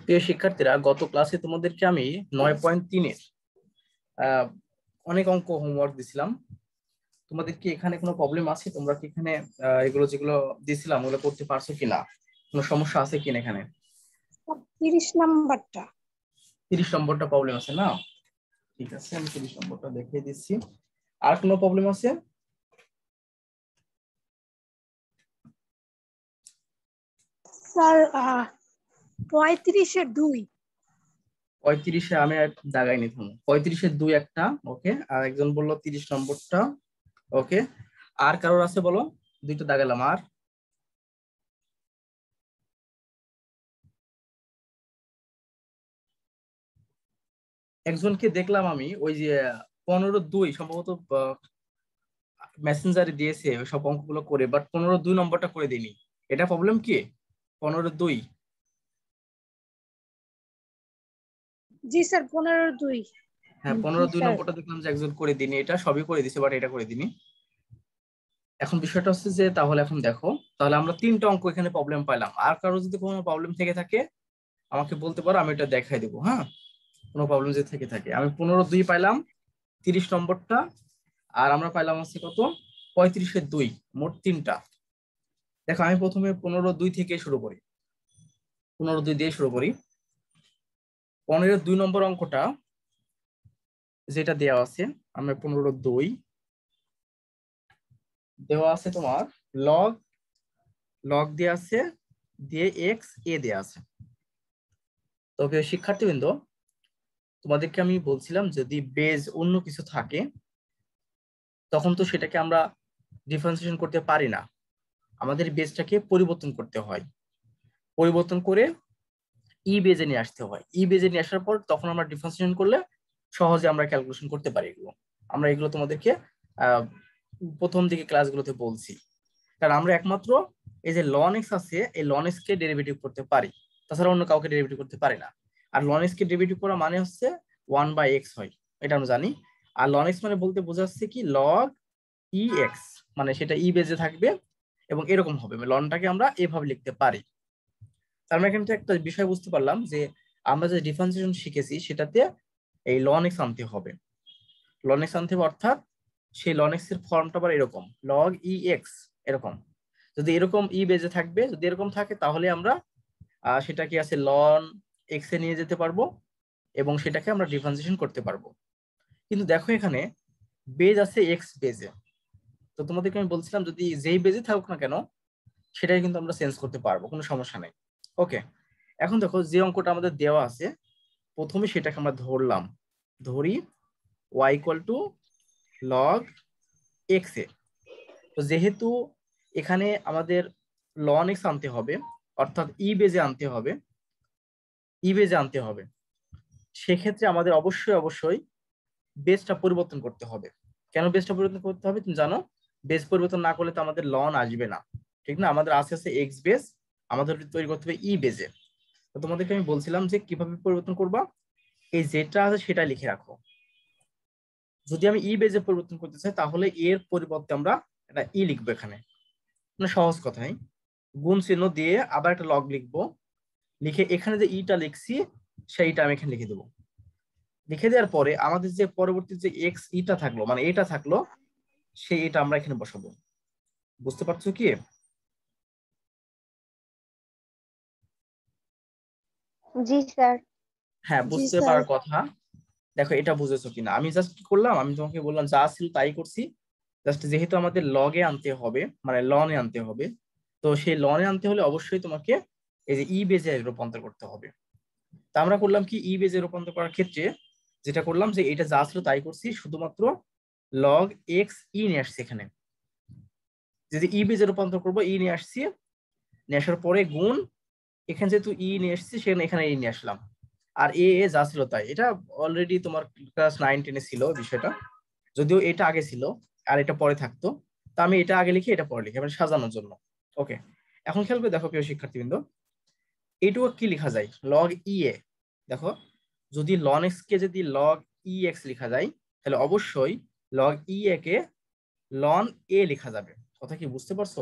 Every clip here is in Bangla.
প্রিয় শিক্ষার্থীরা, গত ক্লাসে তোমাদেরকে আমি 9.3-এর অনেক অঙ্ক হোমওয়ার্ক দিছিলাম। তোমাদের কি এখানে কোনো প্রবলেম আছে? তোমরা কি এখানে এগুলো যেগুলো দিছিলাম ওগুলো করতে পারছো কিনা? কোনো সমস্যা আছে কিনা এখানে? 30 নাম্বারটা 30 নম্বরটা প্রবলেম আছে না? ঠিক আছে, আমি 30 নম্বরটা দেখিয়ে দিচ্ছি। আর কোনো প্রবলেম আছে? স্যার 35-এর 2 35-এ আমি আর দাগাই নি, থামো। 35-এর 2 একটা, ওকে। আর একজন বললো 30 নম্বরটা, ওকে। আর কারোর আছে বলো? দুইটা দাগালাম। আর একজনকে দেখলাম আমি, ওই যে 15-2 সম্ভবত মেসেঞ্জারে দিয়েছে ওই সব অঙ্কগুলো করে, বাট 15-2 নম্বরটা করে দিইনি। এটা প্রবলেম কি? 15-2? জি স্যার 15-2 হ্যাঁ, জি 15-2 স্যার। নম্বরটা দেখলাম যে একজন করে দিনি। এটা সবই করে দিছে, বাট এটা করে দিনি। এখন বিষয়টা হচ্ছে যে, তাহলে এখন দেখো, তাহলে আমরা 3টা অঙ্ক এখানে প্রবলেম পাইলাম। আর কারো যদি কোনো প্রবলেম থেকে থাকে আমাকে বলতে পারো, আমি এটা দেখাই দেবো। হ্যাঁ, কোনো প্রবলেম যদি থেকে থাকে। আমি 15-2 পাইলাম, 30 নম্বরটা। আর আমরা পাইলাম হচ্ছে কত? 35-2। মোট 3টা। দেখো, আমি প্রথমে 15-2 থেকে শুরু করি। 15-2 দিয়ে শুরু করি। 15-2 নম্বর অঙ্কটা যেটা দেওয়া আছে, আমরা 15-2 দেওয়া আছে তোমার লগ লগ দেওয়া আছে, দিয়ে এক্স এ দেওয়া আছে। তবে শিক্ষার্থীবৃন্দ, তোমাদেরকে আমি বলছিলাম যদি বেজ অন্য কিছু থাকে তখন তো সেটাকে আমরা ডিফারেন্সিয়েশন করতে পারি না, আমাদের বেজটাকে পরিবর্তন করতে হয়। পরিবর্তন করে ই বেজে নিয়ে আসতে হয়। ই বেজে নিয়ে আসার পর তখন আমরা ডিফারেন্সিয়েশন করলে সহজে আমরা ক্যালকুলেশন করতে পারি এগুলো। আমরা এগুলো তোমাদেরকে আহ প্রথম দিকে ক্লাসগুলোতে বলছি। কারণ আমরা একমাত্র এই যে লন এক্স আছে, এই লন এক্স কে ডেরিভেটিভ করতে পারি, তাছাড়া অন্য কাউকে ডেরিভেটিভ করতে পারি না। আর লন এক্স কে ডেরিভেটিভ করা মানে হচ্ছে 1/x হয়, এটা আমরা জানি। আর লন এক্স মানে বলতে বোঝাচ্ছে কি, লগ ই এক্স, মানে সেটা ই বেজে থাকবে এবং এরকম হবে। লনটাকে আমরা এভাবে লিখতে পারি। তার মানে এখান থেকে একটা বিষয় বুঝতে পারলাম যে আমরা যে ডিফারেন্সিয়েশন শিখেছি সেটাতে এই লন এক্স আনতে হবে। লন এক্স আনতে হবে, অর্থাৎ সেই লন এক্স এর ফর্মটা আবার এরকম, লগ ই এক্স এরকম। যদি এরকম ই বেজে থাকবে, যদি এরকম থাকে, তাহলে আমরা সেটাকে আছে লন এক্স এ নিয়ে যেতে পারবো এবং সেটাকে আমরা ডিফারেন্সিয়েশন করতে পারবো। কিন্তু দেখো, এখানে বেজ আছে এক্স বেজে। তো তোমাদেরকে আমি বলছিলাম যদি যেই বেজে থাকুক না কেন সেটাই কিন্তু আমরা চেঞ্জ করতে পারবো, কোনো সমস্যা নেই। ওকে, এখন দেখো যে অঙ্কটা আমাদের দেওয়া আছে, প্রথমে সেটাকে আমরা ধরি y equal to log x এ। তো যেহেতু এখানে আমাদের লন এক্স আনতে হবে, অর্থাৎ ই বেজে আনতে হবে, সেক্ষেত্রে আমাদের অবশ্যই অবশ্যই বেসটা পরিবর্তন করতে হবে। কেন বেসটা পরিবর্তন করতে হবে তুমি জানো? বেস পরিবর্তন না করলে তো আমাদের লন আসবে না, ঠিক না? আমাদের আছে এক্স বেস, আমাদের তৈরি করতে হবে ই বেজে। তো তোমাদেরকে আমি বলছিলাম যে কিভাবে পরিবর্তন করবা, এই যেটা আছে সেটা লিখে রাখো। যদি আমি ই বেজে পরিবর্তন করতে চাই তাহলে এর পরিবর্তে আমরা একটা ই লিখবো এখানে। মানে সহজ কথাই, গুণ চিহ্ন দিয়ে আবার একটা লগ লিখবো, লিখে এখানে যে ইটা লিখছি সেইটা আমি এখানে লিখে দেবো। লিখে দেওয়ার পরে আমাদের যে পরবর্তী যে এক্স ইটা থাকলো, মানে এটা থাকলো, সেই এটা আমরা এখানে বসাবো। বুঝতে পারছো কি? জি স্যার। হ্যাঁ, জি বুঝতে স্যার। পারার কথা। দেখো এটা বুঝেছো কিনা? আমি জাস্ট কি করলাম, আমি তোমাকে বললাম যা ছিল তাই করছি। জাস্ট যেহেতু আমাদের লগে আনতে হবে, মানে লনে আনতে হবে, তো সেই লনে আনতে হলে অবশ্যই তোমাকে এই যে ই বেজে রূপান্তর করতে হবে। তা আমরা করলাম কি, ই বেজে রূপান্তর করার ক্ষেত্রে যেটা করলাম যে এটা যা ছিল তাই করছি, শুধুমাত্র লগ এক্স ই নিয়ে আসছি এখানে। যদি ই বেজে রূপান্তর করবো, ই নিয়ে আসছি, নিয়ে আসার পরে গুণ, এখানে যেহেতু ই নিয়ে এসেছি সেখানে এখানে ই নিয়ে আসলাম। আর এ এ যা ছিল তাই, এটা অলরেডি তোমার ক্লাস 9-10-এ ছিল বিষয়টা, যদিও এটা আগে ছিল আর এটা পরে থাকতো। তা আমি এটা আগে লিখি, এটা পরে লিখি, মানে সাজানোর জন্য। ওকে, এখন খেয়াল করে দেখো প্রিয় শিক্ষার্থীবৃন্দ, এইটুকু কি লেখা যায়? লগ ই এ। দেখো, যদি লন এক্স কে যদি লগ ই এক্স লেখা যায়, তাহলে অবশ্যই লগ ই এ কে লন এ লেখা যাবে। কথা কি বুঝতে পারছো?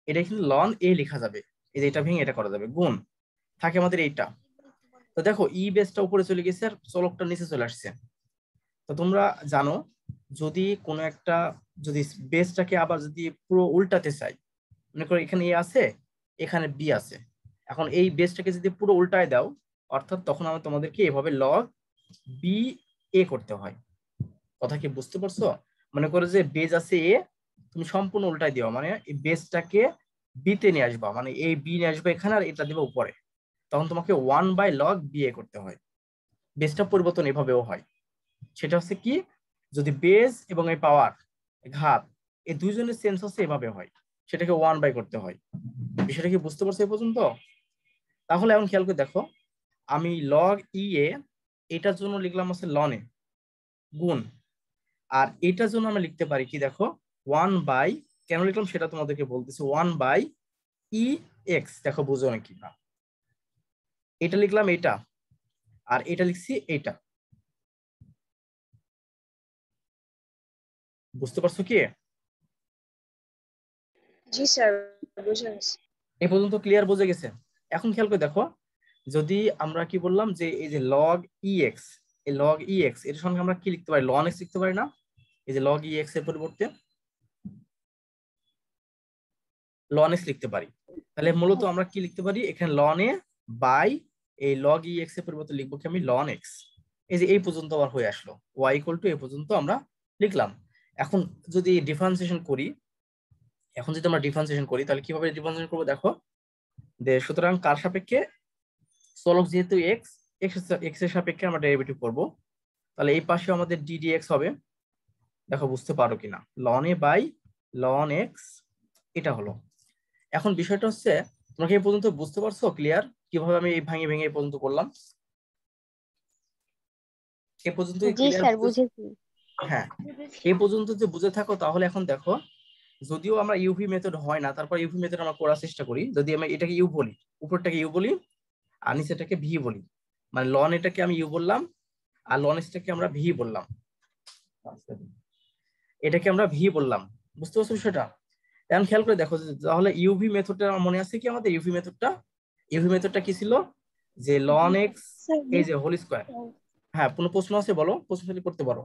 এটা কিন্তু লন এ লেখা যাবে। এই যে এটা ভেঙে এটা করা যাবে গুণ, থাকে আমাদের এইটা। তো দেখো ই বেসটা উপরে চলে গেছে আর চলকটা নিচে চলে আসছে। তো তোমরা জানো যদি কোনো একটা যদি বেসটাকে আবার যদি পুরো উল্টাতে চাই, মনে করো এখানে এ আছে এখানে বি আছে, এখন এই বেসটাকে যদি পুরো উল্টায় দাও অর্থাৎ তখন আমরা তোমাদেরকে এভাবে লগ বি এ করতে হয়। কথা কি বুঝতে পারছো? মনে করো যে বেজ আছে এ, তুমি সম্পূর্ণ উল্টাই দিও, মানে এই বেসটাকে বি তে নিয়ে আসবা, মানে এই বি নিয়ে আসবে এখানে আর এটা দিবে উপরে, তখন তোমাকে 1/log বি এ করতে হয়। বেসটা পরিবর্তন এভাবেও হয়। সেটা হচ্ছে কি, যদি বেস এবং এই পাওয়ার ঘাত এই দুইজনের সেন্স হচ্ছে এভাবে হয়, সেটাকে 1/, করতে হয়। বিষয়টা কি বুঝতে পারছো এই পর্যন্ত? তাহলে এখন খেয়াল করে দেখো, আমি লগ ই এ এটার জন্য লিখলাম হচ্ছে লন এ গুণ, আর এটার জন্য আমরা লিখতে পারি কি দেখো 1/, কেন লিখলাম সেটা তোমাদেরকে বলতেছি, 1/e x। দেখো বুঝো নাকি না, এটা লিখলাম এটা আর এটা লিখছি এটা। বুঝতে পারছো কি? জি স্যার, বুঝে গেছি। এই পর্যন্ত ক্লিয়ার বোঝা গেছে? এখন খেয়াল করে দেখো, যদি আমরা কি বললাম যে এই যে লগ ই এক্স, এই লগ ই এক্স এর সঙ্গে আমরা কি লিখতে পারি, লন এক্স লিখতে পারি না? এই যে লগ ই এক্স এর পরিবর্তে লন এক্স লিখতে পারি। তাহলে মূলত আমরা কি লিখতে পারি এখানে, লন এ বাই এই লগ ই এক্স এর পরিবর্তে লিখবো কি আমি লন এক্স। এই যে এই পর্যন্ত আবার হয়ে আসলো, ওয়াই ইকুয়াল টু এই পর্যন্ত আমরা লিখলাম। এখন যদি ডিফারেন্সিয়েশন করি, তাহলে কিভাবে ডিফারেন্সিয়েশন করবো দেখো, সুতরাং কার সাপেক্ষে, চলক যেহেতু এক্স, এক্স এর সাপেক্ষে আমরা ডেরিভেটিভ করব, তাহলে এই পাশে আমাদের ডিডিএক্স হবে। দেখো বুঝতে পারো কিনা, ln a by ln x এটা হলো। এখন বিষয়টা হচ্ছে তোমরা কি এই পর্যন্ত বুঝতে পারছো ক্লিয়ার কিভাবে আমি এই ভেঙে ভেঙে এই পর্যন্ত করলাম? এ পর্যন্ত জি ক্লিয়ার? স্যার, বুঝেছি। হ্যাঁ, এই পর্যন্ত যে বুঝে থাকো তাহলে এখন দেখো, যদিও আমরা ইউভি মেথড হয় না, তারপর ইউভি মেথড আমরা করার চেষ্টা করি। যদি আমি এটাকে ইউ বলি, উপরটাকে ইউ বলি আর নিচেটাকে ভি বলি, মানে লন এটাকে আমি ইউ বললাম আর লন এসটাকে আমরা ভি বললাম, এটাকে আমরা ভি বললাম। বুঝতে পারছো বিষয়টা? এখন খেয়াল করে দেখো যে তাহলে ইউভি মেথডটা আমার মনে আছে কি, আমাদের ইউভি মেথডটা কি ছিল, যে লন এক্স স্যার এই যে হোল স্কয়ার। হ্যাঁ, কোনো প্রশ্ন আছে বলো, প্রশ্ন খালি করতে পারো।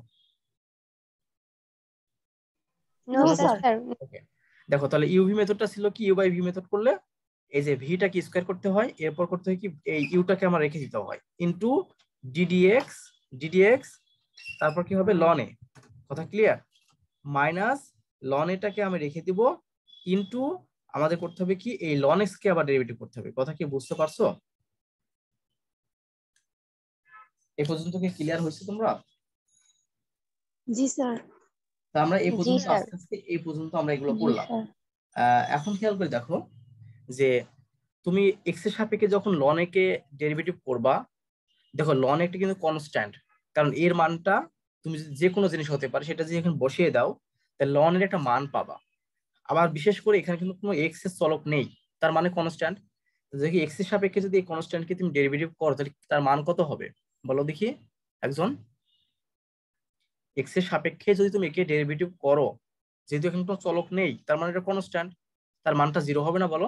নো নো কোনো স্যার। স্যার। ওকে, দেখো তাহলে ইউভি মেথডটা ছিল কি, ইউ বাই ভি মেথড করলে এই যে ভিটা কি স্কয়ার করতে হয়, এরপর করতে হয় কি এই ইউটাকে আমার রেখে দিতে হয় ইনটু ডিডিএক্স, ডিডিএক্স তারপর কি হবে লন এ, কথা ক্লিয়ার, মাইনাস লন এটাকে আমি রেখে দিব ইনটু আমাদের করতে হবে কি এই লন এক্স কে আবার ডেরিভেটিভ করতে হবে। কথা কি বুঝতে পারছো? এই পর্যন্ত কি ক্লিয়ার হয়েছে তোমরা? জি স্যার। তা আমরা এই জি পর্যন্ত স্যার। আস্তে আস্তে এই পর্যন্ত আমরা এগুলো জি করলাম। স্যার। এখন খেয়াল করে দেখো যে তুমি এক্স এর সাপেক্ষে যখন লন এ কে ডেরিভেটিভ করবা, দেখো লন একটা কিন্তু কনস্ট্যান্ট, কারণ এর মানটা তুমি যে কোনো জিনিস হতে পারে সেটা যদি এখানে বসিয়ে দাও তাহলে লন এর একটা মান পাবা। আবার বিশেষ করে এখানে কিন্তু কোনো এক্স এর চলক নেই, তার মানে কনস্ট্যান্ট। দেখি এক্স এর সাপেক্ষে যদি এই কনস্ট্যান্টকে তুমি ডেরিভেটিভ করো তাহলে তার মান কত হবে বলো দেখি একজন। এক্স এর সাপেক্ষে যদি তুমি একে ডেরিভেটিভ করো, যেহেতু এখানে কোনো চলক নেই তার মানে এটা কনস্ট্যান্ট, তার মানটা জিরো হবে না বলো?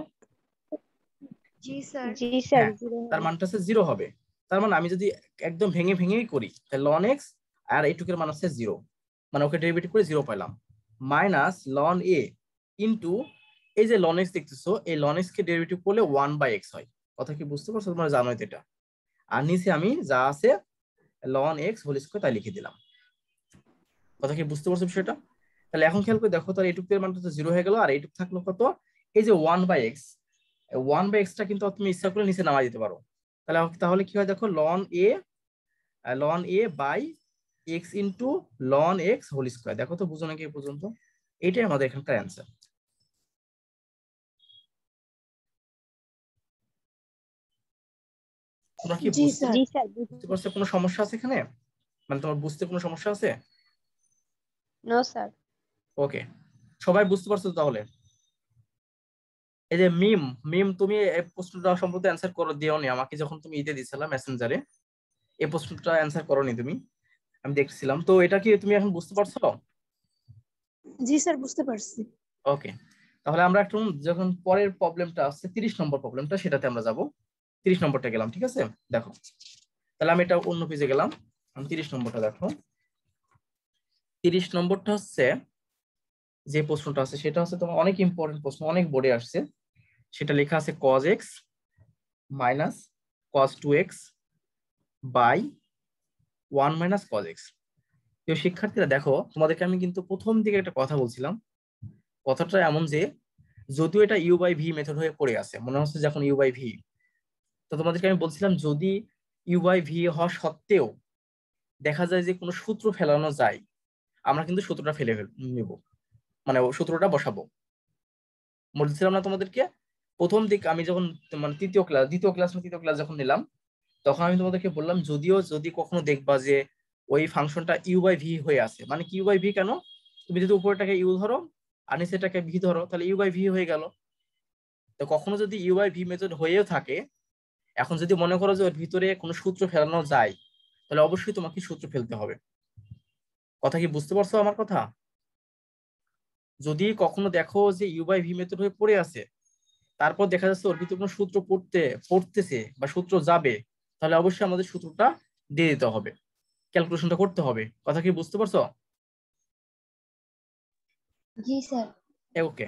জি স্যার। জি স্যার, হ্যাঁ, জিরো তার হবে। মানটা হচ্ছে জিরো হবে। তার মানে আমি যদি একদম ভেঙে ভেঙেই করি তাহলে লন এক্স আর এইটুকের মান হচ্ছে জিরো, মানে ওকে ডেরিভেটিভ করে জিরো পেলাম, মাইনাস লন এ ইনটু এই যে লন এক্স দেখতেছো, এই লন এক্স কে ডেরিভেটিভ করলে 1/x হয়। কথা কি বুঝতে পারছো? তোমরা জানোই তো এটা। আর নিচে আমি যা আছে লন এক্স হোল স্কয়ার তাই লিখে দিলাম। কথা কি বুঝতে পারছো বিষয়টা? তাহলে এখন খেয়াল করে দেখো, তাহলে এইটুকের মানটা তো জিরো হয়ে গেল আর এইটুক থাকলো কত, এই যে 1/x, 1/xটা কিন্তু তুমি ইচ্ছা করে নিচে নামাই দিতে পারো। তাহলে তাহলে কি হয় দেখো, ln a by x into ln x whole square. দেখো তো বুঝো নাকি এ পর্যন্ত? এটাই আমাদের এখানকার অ্যান্সার। তোমরা কি জি স্যার। জি স্যার, বুঝতে পারছো? কোনো সমস্যা আছে এখানে, মানে তোমার বুঝতে কোনো সমস্যা আছে? No sir. ওকে, সবাই বুঝতে পারছো তো তাহলে? এই যে মিম, তুমি এই প্রশ্নটা সম্পর্কে অ্যান্সার করো দিওনি আমাকে, যখন তুমি ইতে দিছিলা মেসেঞ্জারে এই প্রশ্নটা অ্যান্সার করোনি তুমি, আমি দেখছিলাম তো। এটা কি তুমি এখন বুঝতে পারছো? জি স্যার, বুঝতে পারছি। ওকে, তাহলে আমরা একটু যখন পরের প্রবলেমটা আছে 30 নম্বর প্রবলেমটা, সেটাতে আমরা যাব। 30 নম্বরটা গেলাম, ঠিক আছে? দেখো তাহলে আমি এটা অন্য পেজে গেলাম, আমি 30 নম্বরটা দেখো। 30 নম্বরটা হচ্ছে যে প্রশ্নটা আছে সেটা হচ্ছে তোমার অনেক ইম্পর্টেন্ট প্রশ্ন, অনেক বোর্ডে আসছে। সেটা লেখা আছে cos x minus cos 2x by 1 minus cos x। তো শিক্ষার্থীরা দেখো, তোমাদেরকে আমি কিন্তু প্রথম দিকে একটা কথা বলছিলাম, কথাটা এমন যে যদিও এটা ইউ বাই ভি মেথড হয়ে পড়ে আছে, মনে হচ্ছে যখন ইউ বাই ভি, তো তোমাদেরকে আমি বলছিলাম যদি ইউ বাই ভি হওয়া সত্ত্বেও দেখা যায় যে কোনো সূত্র ফেলানো যায়, আমরা কিন্তু সূত্রটা নেব, মানে সূত্রটা বসাবো। বলছিলাম না তোমাদেরকে প্রথম দিক আমি যখন মানে তৃতীয় ক্লাস যখন নিলাম, তখন আমি তোমাদেরকে বললাম যদি কখনো দেখবা যে ওই ফাংশনটা ইউ বাই ভি হয়ে আছে, মানে কি ইউ বাই ভি কেন, তুমি যদি উপরটাকে ইউ ধরো আর নিচেটাকে ভি ধরো তাহলে ইউ বাই ভি হয়ে গেল। তো কখনো যদি ইউ বাই ভি মেথড হয়েও থাকে, এখন যদি মনে করো যে ওর ভিতরে কোনো সূত্র ফেলানো যায়, তাহলে অবশ্যই তোমাকে সূত্র ফেলতে হবে। কথা কি বুঝতে পারছো আমার কথা? যদি কখনো দেখো যে ইউ বাই ভি মেথড হয়ে পড়ে আছে, তারপর দেখা যাচ্ছে ওর ভিতরে কোনো সূত্র পড়তেছে বা সূত্র যাবে, তাহলে অবশ্যই আমাদের সূত্রটা দিয়ে দিতে হবে, ক্যালকুলেশনটা করতে হবে। কথা কি বুঝতে পারছো? জি স্যার। ওকে,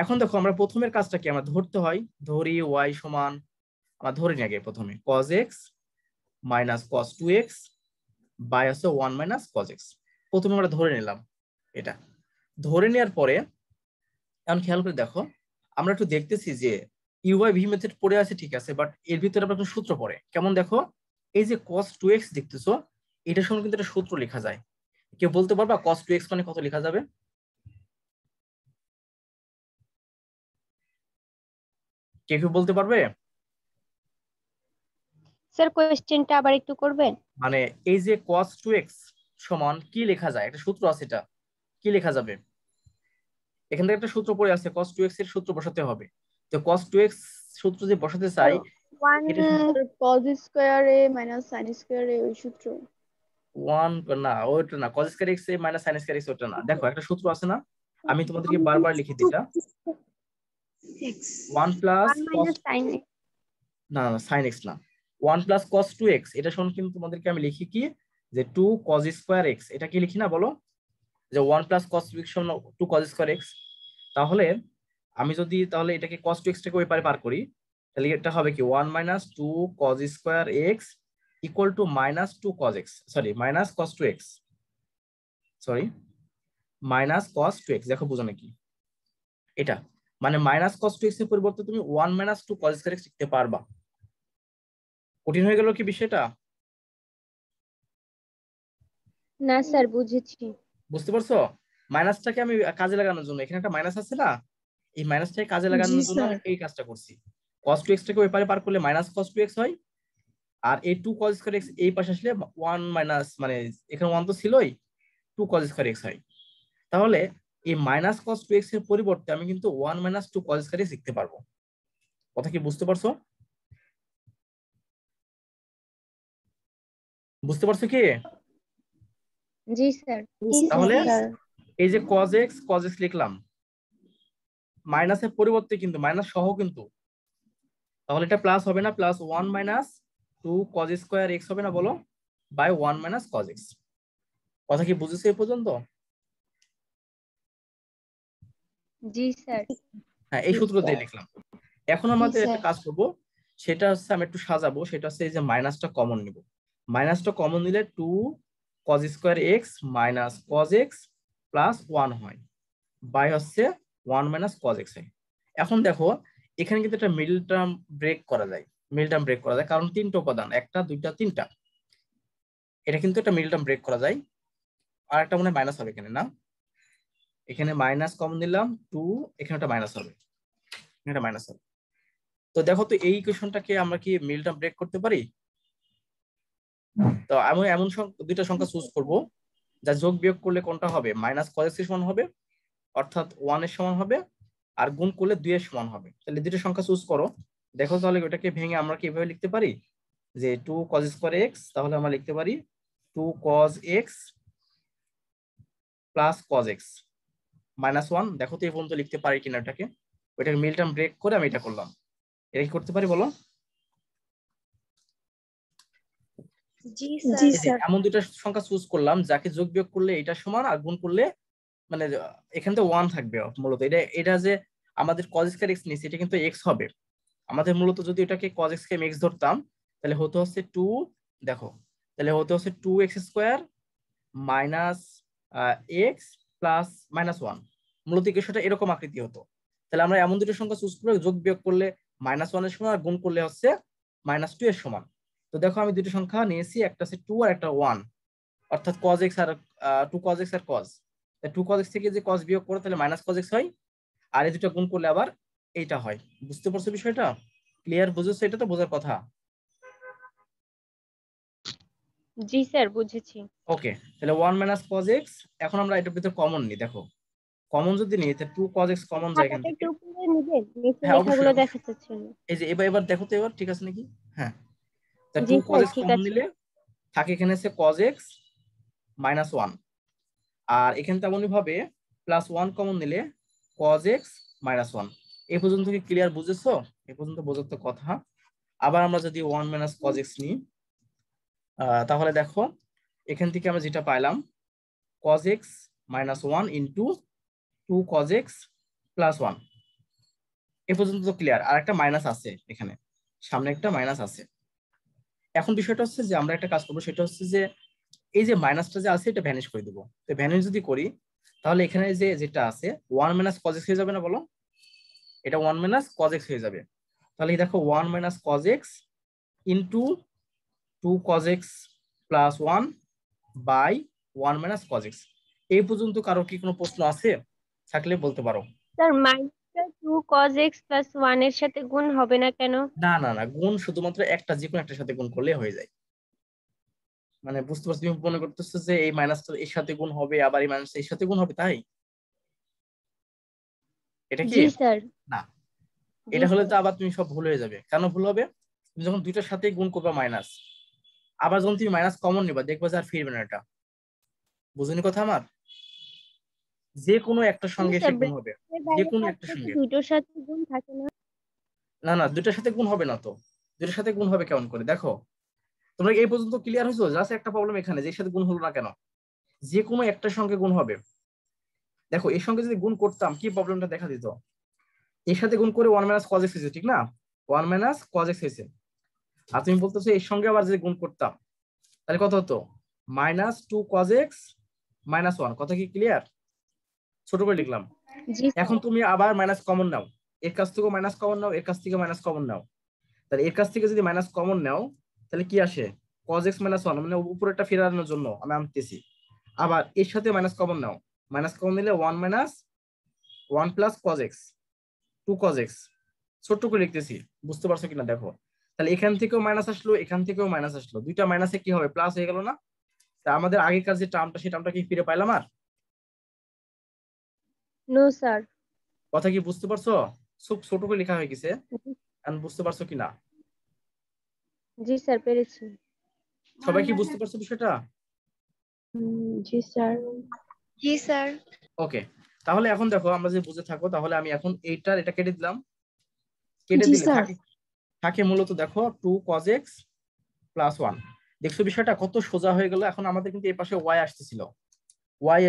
এখন দেখো আমরা প্রথমের কাজটা কি, আমরা ধরতে হয়, ধরি ওয়াই সমান, আমরা ধরে নিই আগে প্রথমে cos x minus cos 2x by আছে 1 মাইনাস cos x। প্রথমে আমরা ধরে নিলাম এটা। ধরে নেওয়ার পরে এখন খেয়াল করে দেখো, আমরা একটু দেখতেছি যে ইউ বাই ভি মেথড পড়ে আছে ঠিক আছে, বাট এর ভিতরে আমরা একটা সূত্র পড়ে কেমন দেখো, এই যে cos 2x দেখতেছো, এটার সঙ্গে কিন্তু একটা সূত্র লেখা যায়। কেউ বলতে পারবা cos 2x মানে কত লেখা যাবে? কেউ বলতে পারবে? স্যার কোয়েশ্চেনটা আবার একটু করবেন? মানে এই যে cos 2x সমান কি লেখা যায়, একটা সূত্র আছে, এটা কি লেখা যাবে? এখান থেকে একটা সূত্র পড়ে আছে, cos 2x এর সূত্র বসাতে হবে। তো cos 2x সূত্র যে বসাতে চাই, ওয়ান এটা কজ স্কোয়ার এ মাইনাস সাইন স্কোয়ার এ ওই সূত্র। ওয়ান না, ওইটা না, cos স্কয়ার x এ মাইনাস sin স্কয়ার x ওটা না। দেখো একটা সূত্র আছে না, আমি তোমাদেরকে বারবার লিখে দিই এটা, 1 প্লাস 1 cos, মাইনাস সাইন। না না sin x না, 1 প্লাস cos 2x, এটা শুনুন কিন্তু তোমাদেরকে আমি লিখি কি, যে 2 cos স্কয়ার x, এটা কি লিখি না বলো, যে 1 প্লাস cos 2x সমান 2 cos স্কয়ার x। তাহলে আমি যদি তাহলে এটাকে cos 2x টাকে ওই পারে পার করি, তাহলে এটা হবে কি 1 minus 2 cos square x equal to minus 2 cos x, sorry minus cos 2x, sorry minus cos 2x। দেখো বুঝো নাকি এটা, মানে মাইনাস cos 2x এর পরিবর্তে তুমি 1 মাইনাস 2 cos স্কয়ার x লিখতে পারবা। কঠিন হয়ে গেল কি বিষয়টা? না স্যার বুঝেছি। বুঝতে পারছো? মাইনাসটাকে আমি কাজে লাগানোর জন্য, এখানে একটা মাইনাস আছে না, এই মাইনাসটাকে কাজে জি লাগানোর জন্য স্যার। আমি এই কাজটা করছি। cos 2x টাকে ওই পারে পার করলে মাইনাস cos 2x হয়, আর এই 2 cos স্কয়ার x এই পাশে আসলে 1 মাইনাস, মানে এখানে 1 তো ছিলই, 2 cos স্কয়ার x হয়। তাহলে এই মাইনাস cos 2x এর পরিবর্তে আমি কিন্তু 1 মাইনাস 2 cos স্কয়ার x লিখতে পারবো। কথা কি বুঝতে পারছো? বুঝতে পারছো কি? জি স্যার। তাহলে স্যার এই যে cos x লিখলাম, মাইনাসের পরিবর্তে কিন্তু মাইনাস সহ কিন্তু, তাহলে এটা প্লাস হবে না, plus 1 minus 2 cos square x হবে না বলো, বাই 1 মাইনাস cos x। কথা কি বুঝেছো এই পর্যন্ত? জি স্যার। হ্যাঁ, এই সূত্র দিয়ে লিখলাম। এখন আমাদের একটা কাজ করব, সেটা হচ্ছে আমি একটু সাজাবো, সেটা হচ্ছে এই যে মাইনাসটা কমন নিব। মাইনাসটা কমন নিলে 2 cos square x minus cos x plus 1 হয়, বাই হচ্ছে 1 মাইনাস cos x হয়। এখন দেখো এখানে কিন্তু একটা মিডল টার্ম ব্রেক করা যায়, মিডল টার্ম ব্রেক করা যায় কারণ তিনটা উপাদান, একটা দুইটা তিনটা, এটা কিন্তু একটা মিডল টার্ম ব্রেক করা যায়। আর একটা মনে হয় মাইনাস হবে এখানে, না এখানে মাইনাস কমন নিলাম 2, এখানে একটা মাইনাস হবে, এখানে একটা মাইনাস হবে। তো দেখো তো এই ইকুয়েশনটাকে আমরা কি মিডল টার্ম ব্রেক করতে পারি? তো আমি এমন দুইটা সংখ্যা চুজ করব যা যোগ বিয়োগ করলে কোনটা হবে, মাইনাস cos x এর সমান হবে, অর্থাৎ 1 এর সমান হবে, আর গুণ করলে 2 এর সমান হবে। তাহলে দুটো সংখ্যা চুজ করো, দেখো তাহলে ওটাকে ভেঙে আমরা কি এভাবে লিখতে পারি, যে 2 cos স্কয়ার x, তাহলে আমরা লিখতে পারি 2 cos x plus cos x minus 1। দেখো তো এই পর্যন্ত লিখতে পারি কিনা এটাকে, ওইটাকে মিল টার্ম ব্রেক করে আমি এটা করলাম, এটা কি করতে পারি বলো? জি এই যে এমন দুইটা সংখ্যা চুজ করলাম যাকে যোগ বিয়োগ করলে এটা সমান আর গুণ করলে মানে এখানে তো 1 থাকবে মূলত। এটা যে আমাদের cos স্কয়ার x নিচ্ছে এটা কিন্তু x হবে। আমাদের মূলত যদি এটাকে cos x কে আমি x ধরতাম তাহলে হতে হচ্ছে 2, দেখো তাহলে হতে হচ্ছে 2x square minus x plus -1। মূলত ইকুয়েশনটা এরকম আকৃতি হতো। তাহলে আমরা এমন দুটো সংখ্যা চুজ করে যোগ বিয়োগ করলে -1 এর সমান আর গুণ করলে হচ্ছে -2 এর সমান। তো দেখো আমি দুটো সংখ্যা নিয়েছি, একটা হচ্ছে 2 আর একটা 1, অর্থাৎ cos x আর 2 cos x আর cos। 2 cos x থেকে যে cos বিয়োগ করে তাহলে -cos x হয়, আর এই দুটো গুণ করলে আবার এইটা হয়। বুঝতে পারছো বিষয়টা? ক্লিয়ার? বুঝেছো? এটা তো বোঝার কথা। জি স্যার বুঝেছি। ওকে, তাহলে 1 cos x। এখন আমরা এটার ভিতর কমন নিই। দেখো কমন যদি নিই তাহলে 2 cos x কমন যায় এখান খাতাটা থেকে। একটু উপরে নিবেন, নিচে হ্যাঁ অবশ্যই লেখাগুলো দেখা অবশ্যই। যাচ্ছে না। এই যে এবার এবার দেখো তো এবার ঠিক আছে নাকি? হ্যাঁ, তা জি 2 cos স্যার x ঠিক কমন আছে। নিলে থাকে এখানে আছে cos x -1, আর এখানে তেমনই ভাবে +1 কমন নিলে cos x -1। এই পর্যন্ত কি ক্লিয়ার? বুঝেছো? এই পর্যন্ত বোঝার তো কথা। আবার আমরা যদি 1 cos x নিই তাহলে দেখো এখান থেকে আমরা যেটা পাইলাম cos x -1 into 2 cos x +1। এ পর্যন্ত তো ক্লিয়ার। আর একটা মাইনাস আছে এখানে, সামনে একটা মাইনাস আছে। এখন বিষয়টা হচ্ছে যে আমরা একটা কাজ করবো, সেটা হচ্ছে যে এই যে মাইনাসটা যে আছে এটা ভ্যানিশ করে দিব। তো ভ্যানিশ যদি করি তাহলে এখানে যে যেটা আছে 1 cos x হয়ে যাবে না বলো? এটা 1 cos x হয়ে যাবে। তাহলে এই দেখো 1 cos x into 2 cos x +1 by 1 cos x। এই পর্যন্ত কারো কি কোনো প্রশ্ন আছে? থাকলে বলতে পারো। স্যার মাইনাসটা 2 cos x প্লাস 1 এর সাথে গুণ হবে না কেন? না না না, গুণ শুধুমাত্র একটা, যে কোনো একটার সাথে গুণ করলে হয়ে যায়। মানে বুঝতে পারছো? তুমি মনে করতেছো যে এই মাইনাসটা এর সাথে গুণ হবে আবার এই মাইনাসটা এর সাথে গুণ হবে, তাই এটা কি? জি স্যার। না, জি এটা হলে স্যার। তো আবার তুমি সব ভুল হয়ে যাবে। কেন ভুল হবে? তুমি যখন দুইটার সাথে গুণ করবে মাইনাস, আবার যখন তুমি মাইনাস কমন নিবা দেখবে যে আর ফিরবে না এটা। বুঝুনি কথা আমার? যে কোনো একটার কিন্তু সঙ্গে সে স্যার গুণ হবে, ব্র্যাকেটের যে বাইরে কোনো একটার থাকলে কি সঙ্গে। দুটোর সাথে গুণ থাকে না? না না, দুইটার সাথে গুণ হবে না তো। দুইটার সাথে গুণ হবে কেমন করে? দেখো তোমরা এই পর্যন্ত ক্লিয়ার হয়েছো? জাস্ট একটা প্রবলেম এখানে, যে এর সাথে গুণ হলো না কেন। যে কোনো একটার সঙ্গে গুণ হবে। দেখো এর সঙ্গে যদি গুণ করতাম কি প্রবলেমটা দেখা দিত? এর সাথে গুণ করে 1 cos x হয়েছে, ঠিক না? 1 cos x হয়েছে। আর তুমি বলতেছো এর সঙ্গে আবার যদি গুণ করতাম তাহলে কত হতো? -2 cos x -1। কথা কি ক্লিয়ার? ছোট করে লিখলাম। জি এখন স্যার। তুমি আবার মাইনাস কমন নাও, এর কাছ থেকে মাইনাস কমন নাও, এর কাছ থেকে মাইনাস কমন নাও। তাহলে এর কাছ থেকে যদি মাইনাস কমন নাও তাহলে কি আসে? cos x -1, মানে উপরেরটা ফেরানোর জন্য আমি আনতেছি। আবার এর সাথে মাইনাস কমন নাও, মাইনাস কমন নিলে 1 plus cos x 2 cos x। ছোট্ট করে লিখতেছি, বুঝতে পারছো কিনা দেখো। তাহলে এখান থেকেও মাইনাস আসলো, এখান থেকেও মাইনাস আসলো, দুইটা মাইনাসে কি হবে? প্লাস হয়ে গেল না? তা আমাদের আগেকার যে টার্মটা সেই টার্মটা কি ফিরে পাইলাম আর? No sir. কথা কি বুঝতে পারছো? খুব ছোট করে লেখা হয়ে গেছে, এখন বুঝতে পারছো কিনা? জি স্যার পেরেছি। সবাই কি বুঝতে পারছো বিষয়টা? জি স্যার। জি স্যার। ওকে, তাহলে এখন দেখো আমরা যে বুঝে থাকবো, তাহলে আমি এখন এইটার এটা কেটে দিলাম। কেটে জি দিলে স্যার। থাকে থাকে মূলত দেখো 2 cos x +1। দেখছো বিষয়টা কত সোজা হয়ে গেল? এখন আমাদের কিন্তু এই পাশে y আসতেছিল, ওয়াই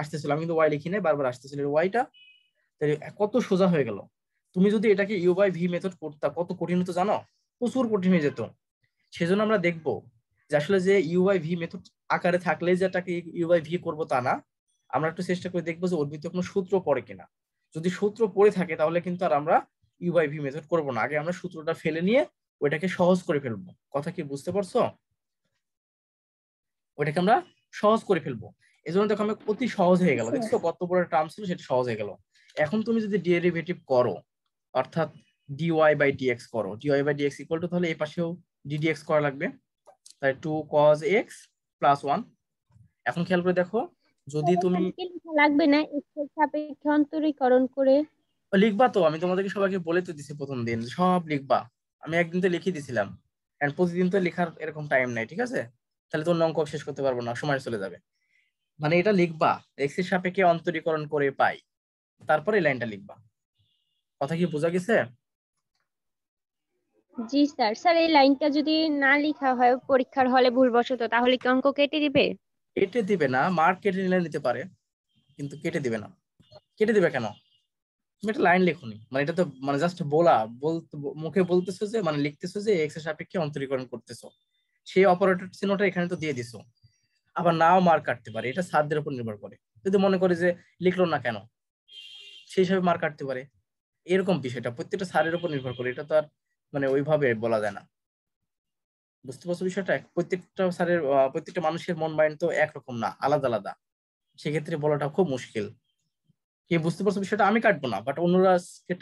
আসতেছিল, আমি কিন্তু ওয়াই লিখি নাই, বারবার আসতেছিল ওয়াইটা। তাহলে কত সোজা হয়ে গেল। তুমি যদি এটাকে ইউ বাই ভি মেথড করতে কত কঠিন হতো জানো? প্রচুর কঠিন হয়ে যেত। সেজন্য আমরা দেখবো যে আসলে যে ইউ বাই ভি মেথড আকারে থাকলে যে এটাকে ইউ বাই ভি করবো তা না। আমরা একটু চেষ্টা করে দেখবো যে ওর ভিতরে কোনো সূত্র পড়ে কিনা। যদি সূত্র পড়ে থাকে তাহলে কিন্তু আর আমরা ইউ বাই ভি মেথড করবো না, আগে আমরা সূত্রটা ফেলে নিয়ে ওইটাকে সহজ করে ফেলবো। কথা কি বুঝতে পারছো? ওইটাকে আমরা সহজ করে ফেলবো। এই জন্য দেখো আমি অতি সহজ হয়ে গেল, দেখছো কত বড় টার্ম ছিল সেটা সহজ হয়ে গেল। এখন তুমি যদি ডেরিভেটিভ করো, অর্থাৎ ডিওয়াই বাই ডিএক্স করো, d y by d x equal to, তাহলে এই পাশেও ডিডিএক্স করা লাগবে। তাই 2 cos x +1। এখন খেয়াল করে দেখো, যদি স্যার তুমি এখানে কি লেখা লাগবে না x এর সাপেক্ষে অন্তরীকরণ করে? লিখবা তো, আমি তোমাদেরকে সবাইকে বলে তো দিছি প্রথম দিন সব লিখবা। আমি একদিন তো লিখে দিছিলাম, এন্ড প্রতিদিন তো লেখার এরকম টাইম নাই, ঠিক আছে? তাহলে তোর অঙ্ক শেষ করতে পারবো না, সময় চলে যাবে। মানে এটা লিখবা এক্স এর সাপেক্ষে অন্তরীকরণ করে পাই, তারপরে এই লাইনটা লিখবা। কথা কি বোঝা গেছে? জি স্যার। স্যার এই লাইনটা যদি না লেখা হয় পরীক্ষার হলে ভুলবশত, তাহলে কি অঙ্ক কেটে দিবে? কেটে দিবে না, মার্ক কেটে নিলে নিতে পারে, কিন্তু কেটে দিবে না। কেটে দিবে কেন? তুমি একটা লাইন লেখোনি, মানে এটা তো মানে জাস্ট বলতে মুখে বলতেছো যে মানে লিখতেছো যে এক্স এর সাপেক্ষে অন্তরীকরণ করতেছো, সেই অপারেটর চিহ্নটা এখানে তো দিয়ে দিছো। আবার নাও মার্ক কাটতে পারে, এটা স্যারদের উপর নির্ভর করে। যদি মনে করে যে লিখলো না কেন, সেই হিসাবে মার্ক কাটতে পারে। এরকম বিষয়টা প্রত্যেকটা স্যারের উপর নির্ভর করে, এটা তো আর মানে ওইভাবে বলা যায় না। বুঝতে পারছো বিষয়টা? প্রত্যেকটা স্যারের প্রত্যেকটা মানুষের মন মাইন্ড তো একরকম না, আলাদা আলাদা। সেক্ষেত্রে বলাটা খুব মুশকিল। কি বুঝতে পারছো বিষয়টা? আমি কাটবো না, বাট অন্যরা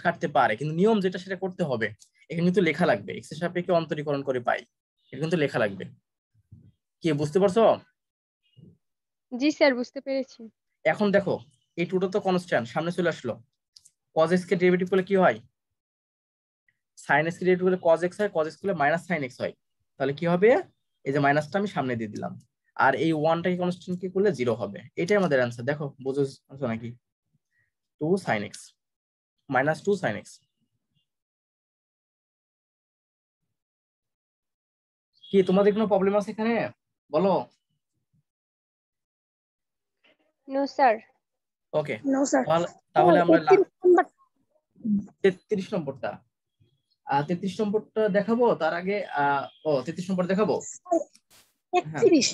কাটতে পারে, কিন্তু নিয়ম যেটা সেটা করতে হবে। এখানে কিন্তু লেখা লাগবে এক্স এর সাপেক্ষে অন্তরীকরণ করে পাই, এটা কিন্তু লেখা লাগবে। কি বুঝতে পারছো? জি স্যার, বুঝতে পেরেছি। এখন দেখো, এই টুটা তো কনস্ট্যান্ট সামনে চলে আসলো। কজ এক্স কে ডেরিভেটিভ করলে কি হয়? সাইন এক্স কে ডেরিভেটিভ করলে কজ এক্স হয়, কজ এক্স করলে মাইনাস সাইন এক্স হয়। তাহলে কি হবে? এই যে মাইনাসটা আমি সামনে দিয়ে দিলাম, আর এই ওয়ানটাকে কনস্ট্যান্ট কি করলে জিরো হবে। এটাই আমাদের অ্যান্সার। দেখো বুঝছো নাকি? 2 sin x, -2 sin x। কি তোমাদের কোনো প্রবলেম আছে এখানে? বলো। No sir. Okay, no sir. তাহলে তাহলে আমরা 31 নাম্বার 33 নম্বরটা 33 নম্বরটা দেখাবো তার আগে। 33 নম্বর দেখাবো। হ্যাঁ, 31।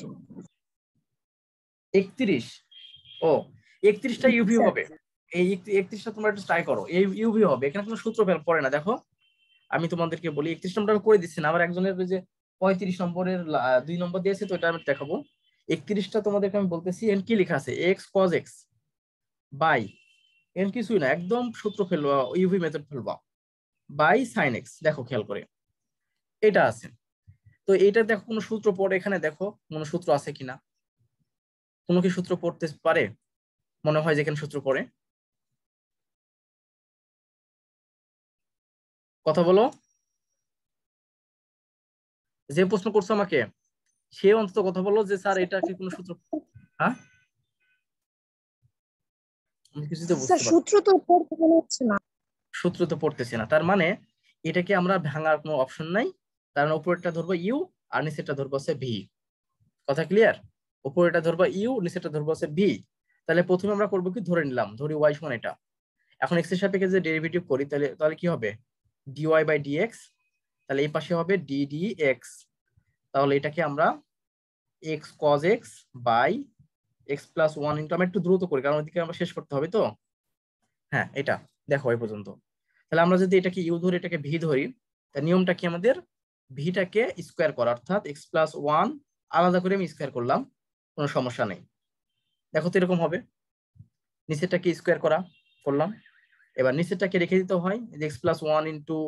31। ও, 31টা ইউভি স্যার হবে। এই 31টা তোমরা একটু ট্রাই করো, এই ইউভি হবে। এখানে কোনো সূত্র ফেল পড়ে না। দেখো আমি তোমাদেরকে বলি, 31 নম্বরটা করে দিচ্ছি না, আমার একজনের ওই যে 35 নম্বরের 2 নম্বর দিয়েছে, তো এটা আমি দেখাবো। 31টা তোমাদেরকে আমি বলতেছি, এন কি লেখা আছে? এক্স কজ এক্স বাই, এন কিছুই না, একদম সূত্র ফেলবা, ইউভি মেথড ফেলবা, বাই সাইন এক্স। দেখো খেয়াল করে এটা আছে। তো এইটা দেখো কোনো সূত্র পড়ে এখানে, দেখো কোনো সূত্র আছে কিনা। কোনো কি সূত্র পড়তে পারে? মনে হয় যে এখানে সূত্র পড়ে? কথা বলো। যে প্রশ্ন করছো আমাকে, সে অন্তত কথা বলো যে স্যার এটা কি কোনো সূত্র। হ্যাঁ, আমি কিছুতে স্যার বুঝতে পারছি সূত্র তো পড়তে মনে হচ্ছে না। সূত্র তো পড়তেছি না, তার মানে এটাকে আমরা ভাঙার কোনো অপশন নাই। তার মানে উপরেরটা ধরবো ইউ, আর নিচেরটা ধরবো হচ্ছে ভি। কথা ক্লিয়ার? উপরেরটা ধরবো ইউ, নিচেরটা ধরবো হচ্ছে ভি। তাহলে প্রথমে আমরা করবো কি, ধরে নিলাম, ধরি ওয়াই সমান এটা। এখন এক্স এর সাপেক্ষে যে ডেরিভেটিভ করি, তাহলে তাহলে কি হবে? Dy by dx. তাহলে এই পাশে হবে ডি ডি এক্স। তাহলে এটাকে আমরা x cos x by x plus one into, আমরা একটু দ্রুত করি কারণ ওইদিকে আমরা শেষ করতে হবে তো। হ্যাঁ, এটা দেখো এই পর্যন্ত। তাহলে আমরা যদি এটাকে ইউ ধরি, এটাকে ভি ধরি, তার নিয়মটা কি আমাদের? ভিটাকে স্কোয়ার করা, অর্থাৎ এক্স প্লাস ওয়ান আলাদা করে আমি স্কোয়ার করলাম, কোনো সমস্যা নেই। দেখো তো এরকম হবে। নিচেরটাকে স্কোয়ার করলাম। এবার নিচেরটাকে রেখে দিতে হয়, x plus one into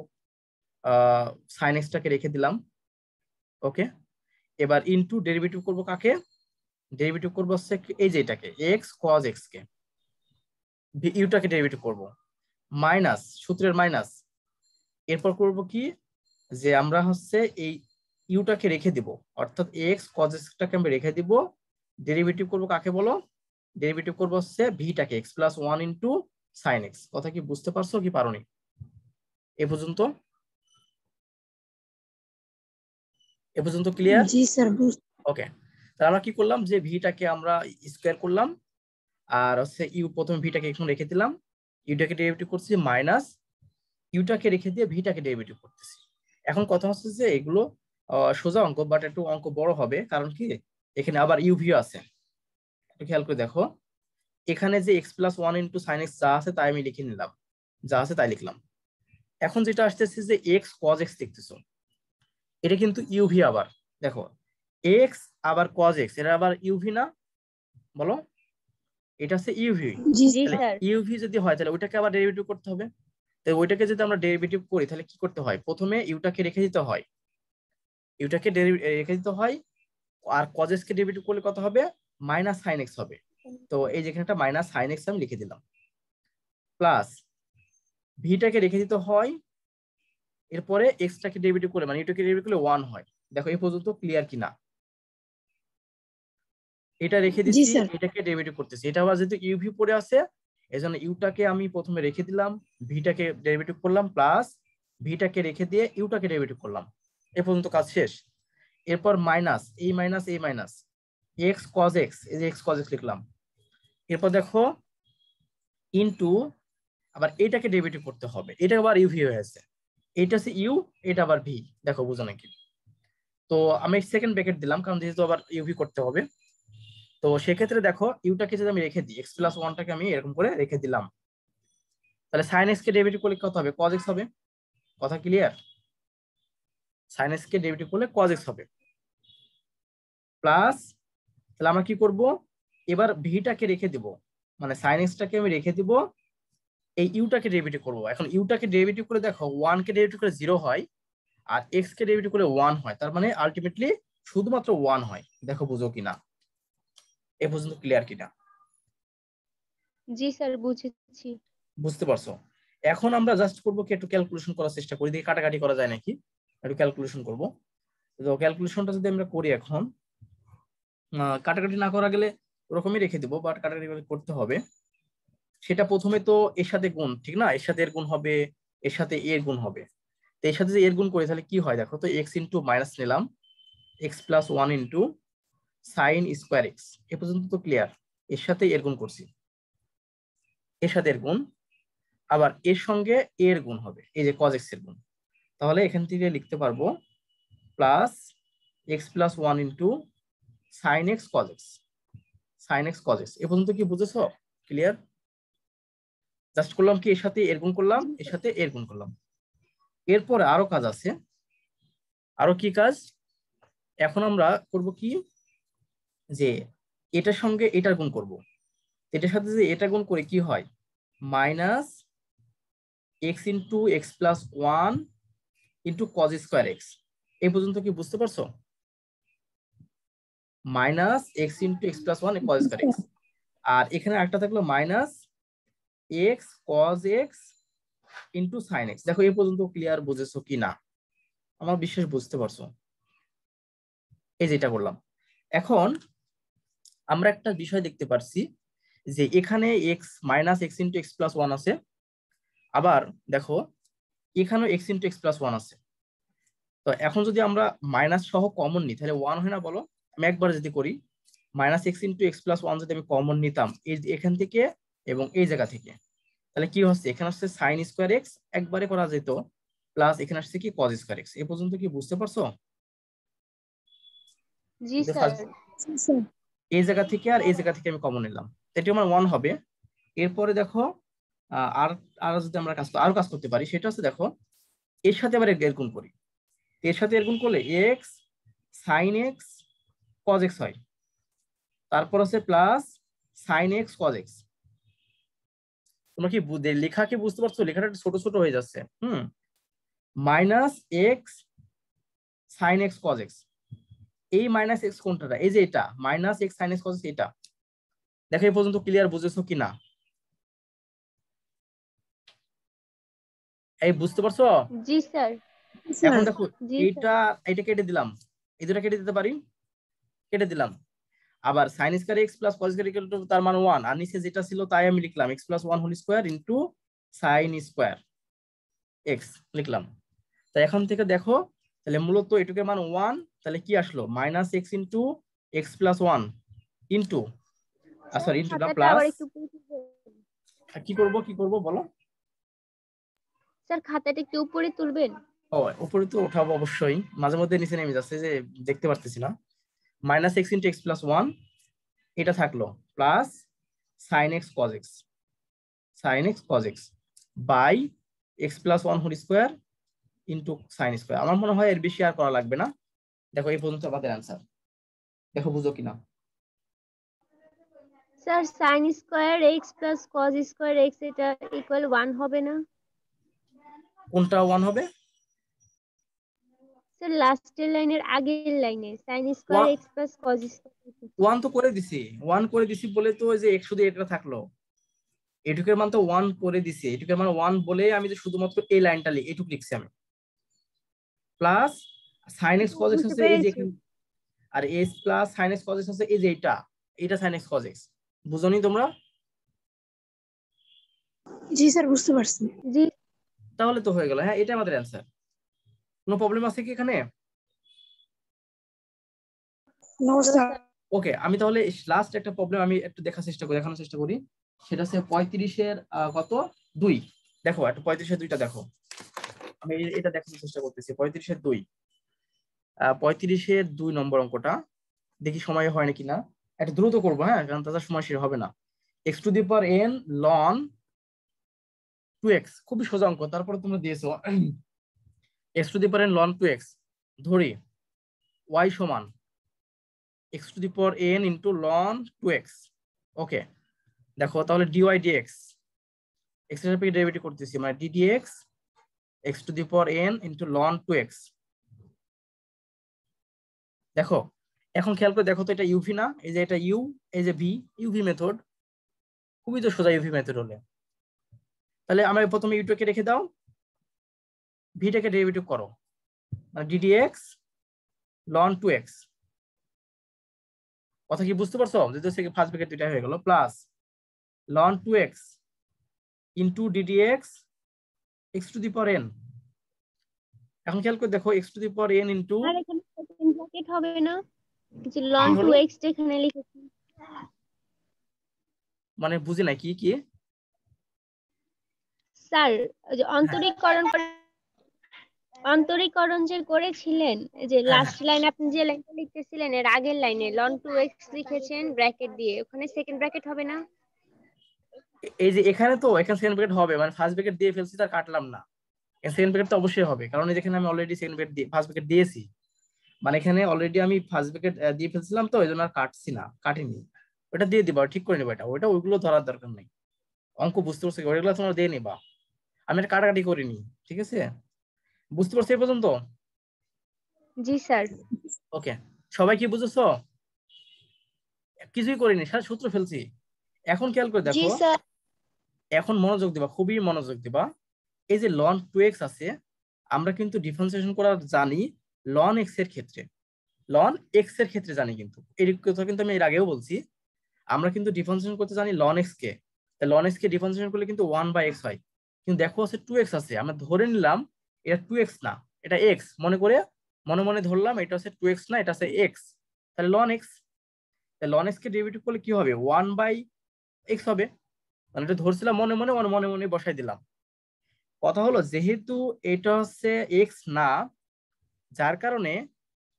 sine এক্সটাকে রেখে দিলাম। ওকে, এবার ইন্টু ডেরিভেটিভ করবো কাকে? ডেরিভেটিভ করবো হচ্ছে এই যে এটাকে, এক্স কজ এক্স কে, ইউটাকে ডেরিভেটিভ করবো, মাইনাস সূত্রের মাইনাস। এরপর করব কি, যে আমরা হচ্ছে এই ইউটাকে রেখে দিব, অর্থাৎ এক্স কজ এক্সটাকে আমরা রেখে দিব। ডেরিভেটিভ করব কাকে বলো? ডেরিভেটিভ করব হচ্ছে ভিটাকে, x plus one into sine x. কথা কি বুঝতে পারছো কি পারোনি এ পর্যন্ত? এ পর্যন্ত ক্লিয়ার? জি স্যার ওকে, তাহলে আমরা কি করলাম, যে ভিটাকে আমরা স্কোয়ার করলাম, আর হচ্ছে ইউ প্রথমে ভিটাকে এখন রেখে দিলাম, ইউটাকে ডেরিভেটিভ করছি, মাইনাস ইউটাকে রেখে দিয়ে ভিটাকে ডেরিভেটিভ করতেছি। এখন কথা হচ্ছে যে এগুলো সোজা অঙ্ক, বাট একটু অঙ্ক বড় হবে, কারণ কি এখানে আবার ইউভিও আছে। একটু খেয়াল করে দেখো, এখানে যে x plus one into sine x যা আছে তাই আমি লিখে নিলাম, যা আছে তাই লিখলাম। এখন যেটা আসতেছে যে এক্স কজ এক্স দেখতেছো, এটা কিন্তু ইউভি। আবার দেখো, এক্স আবার কজ এক্স, এটা আবার ইউভি না? বলো, এটা হচ্ছে ইউভি। জি জি তাহলে স্যার। ইউভি যদি হয়, তাহলে ওইটাকে আবার ডেরিভেটিভ করতে হবে। তো ওইটাকে যদি আমরা ডেরিভেটিভ করি, তাহলে কি করতে হয়? প্রথমে ইউটাকে রেখে দিতে হয়, ইউটাকে রেখে দিতে হয়। আর কজ এক্স কে ডেরিভেটিভ করলে কত হবে? মাইনাস সাইন এক্স হবে। তো এই যেখানে একটা মাইনাস সাইন এক্স আমি লিখে দিলাম, প্লাস ভিটাকে রেখে দিতে হয়। এরপরে এক্সটাকে ডেরিভেটিভ করলে, মানে ইউটাকে ডেরিভেটিভ করলে ওয়ান হয়। দেখো এই পর্যন্ত ক্লিয়ার কিনা? এটা রেখে জি দিছি, স্যার। এটাকে ডেরিভেটিভ করতেছি। এটা আবার যেহেতু ইউভি পড়ে আছে, এই জন্য ইউটাকে আমি প্রথমে রেখে দিলাম, ভিটাকে ডেরিভেটিভ করলাম, প্লাস ভিটাকে রেখে দিয়ে ইউটাকে ডেরিভেটিভ করলাম, এ পর্যন্ত কাজ শেষ। এরপর মাইনাস এই মাইনাস এক্স কজ এক্স, এই যে এক্স কজ এক্স লিখলাম। এরপর দেখো ইনটু আবার এটাকে ডেরিভেটিভ করতে হবে, এটা আবার ইউ ভি হয়েছে, এটা হচ্ছে ইউ, এটা আবার ভি। দেখো বুঝো নাকি? তো আমি সেকেন্ড ব্র্যাকেট দিলাম কারণ যেহেতু আবার ইউভি করতে হবে। তো সেক্ষেত্রে দেখো ইউটাকে যদি আমি রেখে দিই, এক্স প্লাস ওয়ানটাকে আমি এরকম করে রেখে দিলাম, তাহলে সাইন এক্স কে ডেরিভেটিভ করলে কত হবে? কজ এক্স হবে। কথা ক্লিয়ার? সাইন এক্স কে ডেরিভেটিভ করলে কজ এক্স হবে প্লাস, তাহলে আমরা কি করব, এবার ভিটাকে রেখে দিব, মানে সাইন এক্সটাকে আমি রেখে দিব, এই ইউটাকে ডেরিভেটিভ করব। এখন ইউটাকে ডেরিভেটিভ করে দেখো 1 কে ডেরিভেটিভ করে 0 হয়, আর এক্স কে ডেরিভেটিভ করে 1 হয়, তার মানে আলটিমেটলি শুধুমাত্র 1 হয়। দেখো বুঝো কিনা, এ পর্যন্ত ক্লিয়ার কিনা? জি স্যার, বুঝেছি। বুঝতে পারছো? এখন আমরা জাস্ট করবো কি, একটু ক্যালকুলেশন করার চেষ্টা করি, দেখি কাটাকাটি করা যায় নাকি, একটু ক্যালকুলেশন করব। তো ক্যালকুলেশনটা যদি আমরা করি এখন, কাটাকাটি না করা গেলে ওরকমই রেখে দিব, বাট কাটাকাটি করতে হবে। সেটা প্রথমে তো এর সাথে গুণ, ঠিক না? এর সাথে এর গুণ হবে, এর সাথে এর গুণ হবে। তো এর সাথে যে এর গুণ করি তাহলে কি হয় দেখো তো, এক্স ইন্টু মাইনাস নিলাম, x plus one into sine square x. এ পর্যন্ত তো ক্লিয়ার? এর সাথে এর গুণ করছি, এর সাথে এর গুণ, আবার এর সঙ্গে এর গুণ হবে, এই যে কজ এক্স এর গুণ। তাহলে এখান থেকে লিখতে পারবো plus x plus one into sine x cos x, sine x cos x. এ পর্যন্ত কি বুঝেছো? ক্লিয়ার? জাস্ট করলাম কি, এর সাথে এর গুণ করলাম, এর সাথে এর গুণ করলাম। এরপরে আরো কাজ আছে। আরো কি কাজ? এখন আমরা করব কি, যে এটার সঙ্গে এটার গুণ করব। এটার সাথে যে এটা গুণ করে কি হয়, minus x into x plus one into cos square x. এই পর্যন্ত কি বুঝতে পারছো? Minus x into x plus one cos square x, আর এখানে একটা থাকলো minus x cos x into sine x. দেখো এই পর্যন্ত ক্লিয়ার বুঝেছো কি না? আমার বিশ্বাস বুঝতে পারছো। এই যেটা করলাম। এখন আমরা একটা বিষয় দেখতে পারছি যে এখানে x minus x into x plus one আছে, আবার দেখো এখানেও x into x plus one আছে। তো এখন যদি আমরা মাইনাস সহ কমন নিই তাহলে ওয়ান হয় না বলো? আমি একবার যদি করি, minus x into x plus one যদি আমি কমন নিতাম এখান থেকে এবং এই জায়গা থেকে, তাহলে কি হচ্ছে, এখানে আসছে সাইন স্কোয়ার এক্স একবারে করা যেত, প্লাস এখানে আসছে কি কজ স্কোয়ার এক্স। এ পর্যন্ত কি বুঝতে পারছো? জি স্যার। এই জায়গা থেকে আর এই জায়গা থেকে আমি কমন নিলাম, এটি আমার ওয়ান হবে। এরপরে দেখো আর আর যদি আমরা আরো কাজ করতে পারি, সেটা হচ্ছে দেখো এর সাথে আবার এর গুণ করি, এর সাথে এর গুণ করলে x sine x cos x হয়, তারপর হচ্ছে plus sine x cos x. তোমরা কি লেখা কি বুঝতে পারছো? লেখাটা ছোট ছোট হয়ে যাচ্ছে। Minus x sine x cos x, এই মাইনাস এক্স কোনটা? এই যে এটা minus x sine x cos x, এটা। দেখো এই পর্যন্ত ক্লিয়ার বুঝেছো কি না? এই বুঝতে পারছো? জি স্যার। এখন দেখো জি এইটা, এটা কেটে দিলাম, এই দুটা কেটে দিতে পারি, কেটে দিলাম। আবার sign square x plus cos square equal to তার মান 1, আর নিচে যেটা ছিল তাই আমি লিখলাম x plus 1 whole square into sine square x লিখলাম। তাই এখন থেকে দেখো, তাহলে মূলত এটুকের মান 1, তাহলে কি আসলো, minus x into x plus 1 into, sorry into না খাতাটা প্লাস, আবার একটু উপরে তুলবেন। কি করব বলো? স্যার খাতাটা একটু উপরে তুলবেন। ও উপরে তো ওঠাবো অবশ্যই, মাঝে মধ্যে নিচে নেমে যাচ্ছে যে দেখতে পারতেছি না। Minus x into x plus 1 এটা থাকলো, plus sine x cos x, sine x cos x by x plus 1 whole square into sine square. আমার মনে হয় এর বেশি আর করা লাগবে না। দেখো এই পর্যন্ত আমাদের অ্যান্সার, দেখো বুঝো কিনা? Sir sign square x plus cos square x এটা ইকুয়াল 1 হবে না? কোনটা 1 হবে? স্যার লাস্টের লাইনের আগের লাইনে sign square x plus cos square. 1 তো করে দিছি, 1 করে দিছি বলে তো ওই যে x শুধু এটা থাকলো, এটুকের মান তো 1 করে দিছি, এটুকের মান 1 বলে আমি যে শুধুমাত্র এই লাইনটা এটুকু লিখছি আমি, plus sine x cos x বুঝতে হচ্ছে এই যে পেরেছি। আর S plus sine x cos x হচ্ছে এই যে এটা সাইন এক্স কজ এক্স। বুঝোনি তোমরা? জি স্যার, বুঝতে পারছি। জি। তাহলে তো হয়ে গেল। হ্যাঁ, এটা আমাদের অ্যান্সার। কোনো প্রবলেম আছে কি এখানে? No sir. ওকে, আমি তাহলে লাস্ট একটা প্রবলেম আমি একটু দেখানোর চেষ্টা করি। সেটা হচ্ছে 35-এর কত 2। দেখো একটা 35-এর 2টা দেখো, আমি এটা দেখানোর চেষ্টা করতেছি। 35-এর 2, 35-এর 2 নম্বর অঙ্কটা দেখি সময় হয় নাকি না। একটা দ্রুত করবো, হ্যাঁ, কারণ তাদের সময় শেষ হবে না। x⁴n ln 2x, খুবই সোজা অঙ্ক, তারপরে তোমরা দিয়েছো x⁴n ln 2x, ধরি y সমান x⁴n ইন্টু ln 2x। ওকে, দেখো তাহলে dy dx, x এর সাপেক্ষে ডেরিভেটিভ করতেছি, মানে ddx x⁴n into ln 2x। দেখো এখন খেয়াল করে দেখো তো, এটা ইউভি না? এই যে এটা ইউ, এই যে ভি, ইউভি মেথড। খুবই তো সোজা ইউভি মেথড হলে। তাহলে আমরা প্রথমে ইউটাকে রেখে দাও, ভিটাকে ডেরিভেটিভ করো, মানে ddx ln 2x। কথা কি বুঝতে পারছো? যেহেতু ফার্স্ট ব্র্যাকেট দুইটা হয়ে গেল, plus ln 2x into ddx x⁴n। এখন খেয়াল করে দেখো x⁴n ইন্টু, আর এখানে সেকেন্ড ব্র্যাকেট হবে না, যে ln 2x যেখানে লিখেছি। মানে বুঝি নাই কি কি স্যার ওই যে অন্তরীকরণ যে করেছিলেন, যে লাস্ট লাইন আপনি যে লাইনটা লিখতেছিলেন এর আগের লাইনে ln 2x লিখেছেন ব্র্যাকেট দিয়ে, ওখানে সেকেন্ড ব্র্যাকেট হবে না? এই যে এখানে সেকেন্ড ব্র্যাকেট হবে, মানে ফার্স্ট ব্র্যাকেট দিয়ে ফেলছি, তার কাটলাম না। সেকেন্ড ব্র্যাকেট তো অবশ্যই হবে, কারণ যেখানে আমি অলরেডি সেকেন্ড ব্র্যাকেট দিয়ে ফার্স্ট ব্র্যাকেট দিয়েছি, মানে এখানে অলরেডি আমি ফার্স্ট ব্র্যাকেট দিয়ে ফেলছিলাম, তো এই জন্য আর কাটিনি। ওটা দিয়ে দিবা, ঠিক করে নেবা। ওইগুলো ধরার দরকার নেই, অঙ্ক বুঝতে পারছো? ওইগুলো তোমরা দিয়ে নিবা, আমি এটা কাটাকাটি করিনি। ঠিক আছে, বুঝতে পারছো এই পর্যন্ত? জি স্যার। ওকে, সবাই কি বুঝেছো? কিছুই করিনি, সারা সূত্র ফেলছি। এখন খেয়াল করে জি দেখো, স্যার। এখন মনোযোগ দিবা, খুবই মনোযোগ দিবা। এই যে ln 2x আছে, আমরা কিন্তু ডিফারেন্সিয়েশন করা জানি ln x এর ক্ষেত্রে, ln x এর ক্ষেত্রে জানি। কিন্তু এই কথা কিন্তু আমি এর আগেও বলছি, আমরা কিন্তু ডিফারেন্সিয়েশন করতে জানি ln x কে। ln x কে ডিফারেন্সিয়েশন করলে কিন্তু 1/x হয়। কিন্তু দেখো আছে 2x আছে, আমরা ধরে নিলাম এটা 2x না, এটা x। মনে মনে ধরলাম এটা হচ্ছে 2x না, এটা হচ্ছে x। তাহলে ln x, ln x কে ডেরিভেটিভ করলে কি হবে? 1/x হবে। মানে এটা ধরছিলাম মনে মনে বসাই দিলাম। কথা হলো, যেহেতু এটা হচ্ছে x না, যার কারণে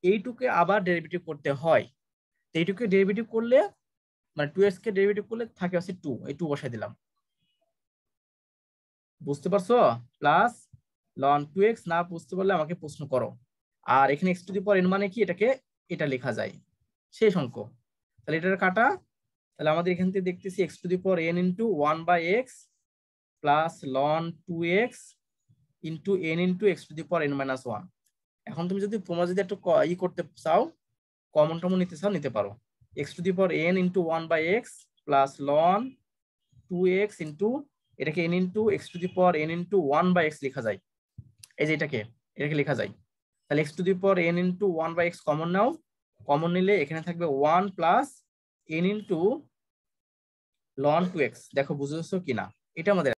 এইটুকে আবার ডেরিভেটিভ করতে হয়। এইটুকে ডেরিভেটিভ করলে, মানে 2x কে ডেরিভেটিভ করলে থাকে হচ্ছে 2, এই 2 বসাই দিলাম। বুঝতে পারছো? প্লাস ln 2x, না বুঝতে পারলে আমাকে প্রশ্ন করো। আর এখানে x⁴n মানে কি, এটা লেখা যায় শেষ অঙ্ক। তাহলে এটার কাটা, তাহলে আমাদের এখান থেকে দেখতেছি x⁴n into 1/x plus ln 2x into n into x⁴n - 1। এখন তোমরা যদি একটু করতে চাও, কমন নিতে চাও, নিতে পারো। x⁴n into 1/x plus ln 2x into, এটাকে n into x⁴n into 1/x লেখা যায়। এই যে এটাকে লেখা যায়। তাহলে x⁴n ইন্টু 1/x কমন নাও, কমন নিলে এখানে থাকবে 1 plus n into ln 2x। দেখো বুঝেছো কিনা? এটা আমাদের